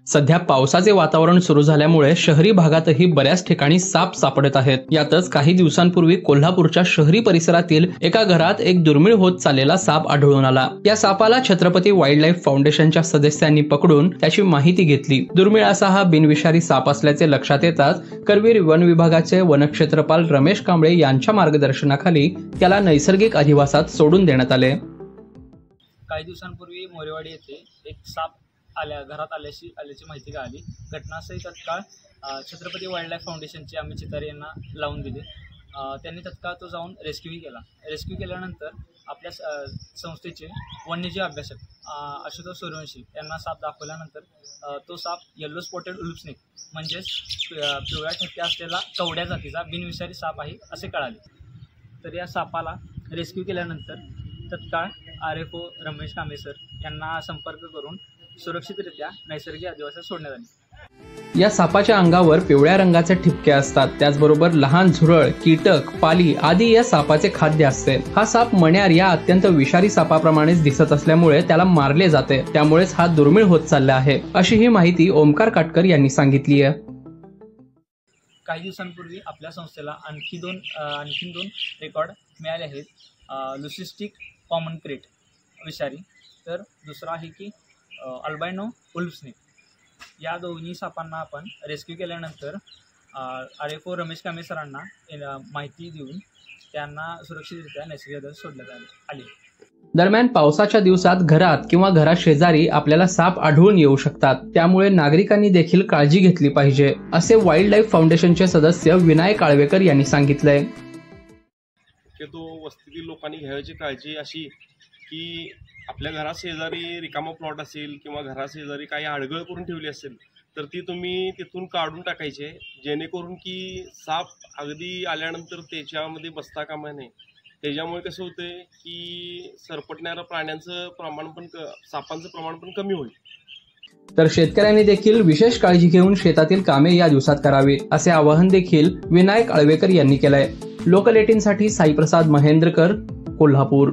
सध्या पावसाचे वातावरण सुरू झाल्यामुळे शहरी भागातही बऱ्याच ठिकाणी साप सापडत आहेत. यातच काही दिवसांपूर्वी कोल्हापूरच्या शहरी परिसरातील एका घरात एक दुर्मिळ होत चाललेला साप आढळून आला. या सापाला छत्रपती वाईल्ड लाईफ फाउंडेशनच्या सदस्यांनी पकडून त्याची माहिती घेतली. दुर्मिळ असा हा बिनविषारी साप असल्याचे लक्षात येताच करवीर वन विभागाचे वनक्षेत्रपाल रमेश कांबळे यांच्या मार्गदर्शनाखाली त्याला नैसर्गिक अधिवासात सोडून देण्यात आले. काही दिवसांपूर्वी मोरेवाडी येथे एक साप घरात आल्याची माहिती कळाली. घटनास्थळी तत्काळ छत्रपती वाईल्ड लाईफ फाउंडेशनचे आम्ही चितारी यांना लावून दिले. त्यांनी तत्काळ तो जाऊन रेस्क्यू केला. रेस्क्यू केल्यानंतर आपल्या संस्थेचे वन्यजीव अभ्यासक आशुतोष सूर्यवंशी यांना साप दाखवल्यानंतर तो साप येल्लो स्पॉटेड उल्फ स्नेक म्हणजेच पिवळ्या ठिपक्या असलेला कवड्या जातीचा बिनविषारी साप आहे असे कळाले. तर या सापाला रेस्क्यू केल्यानंतर तत्काळ RFO रमेश कांबळे सर यांना संपर्क करून सुरक्षितरित्या नैसर्गिक अधिवासात सोडण्यात आले. या सापाच्या अंगावर पिवळ्या रंगाचे ठिपके असतात. त्याचबरोबर लहान झुरळ, कीटक, पाली आदी या सापाचे खाद्य असते. हा साप मण्यार या अत्यंत विषारी सापाप्रमाणेच दिसत असल्यामुळे त्याला मारले जाते. त्यामुळेच हा दुर्मिळ होत चालला आहे, अशी ही माहिती ओमकार काटकर यांनी सांगितली आहे. काही दिवसांपूर्वी आपल्या संस्थेला आणखी दोन रेकॉर्ड मिळाले आहेत. लुसिस्टिक कॉमन क्रेट विषारी, तर दुसरा आहे की अल्बाइनो उल्फ स्नेक. या दोन्ही सापांना आपण रेस्क्यू केल्यानंतर RFO रमेश कांबळे सरांना माहिती देऊन त्यांना सुरक्षितरित्या नैसर्गिक अधिवासात सोडण्यात आले. दरम्यान पावसाच्या दिवसात घरात किंवा घरा शेजारी आपल्याला साप आढळून येऊ शकतात. त्यामुळे नागरिकांनी देखील काळजी घेतली पाहिजे, असे वाईल्ड लाईफ फाउंडेशनचे सदस्य विनायक आळवेकर यांनी सांगितलंय. वस्तीतील लोकांनी घ्यायची काळजी अशी की आपल्या घरा शेजारी रिकामा प्लॉट असेल किंवा घरा शेजारी काही अडगळ करून ठेवली असेल तर ती तुम्ही तिथून काढून टाकायचे, जेणेकरून की साप अगदी आल्यानंतर त्याच्यामध्ये बसता कामा नये. त्याच्यामुळे कसं होतंय की सरपटणाऱ्या प्राण्यांचं प्रमाण पण सापांचं प्रमाण पण कमी होईल. तर शेतकऱ्यांनी देखील विशेष काळजी घेऊन शेतातील कामे या दिवसात करावी, असे आवाहन देखील विनायक आळवेकर यांनी केलंय. लोकल 18 साठी साईप्रसाद महेंद्रकर, कोल्हापूर.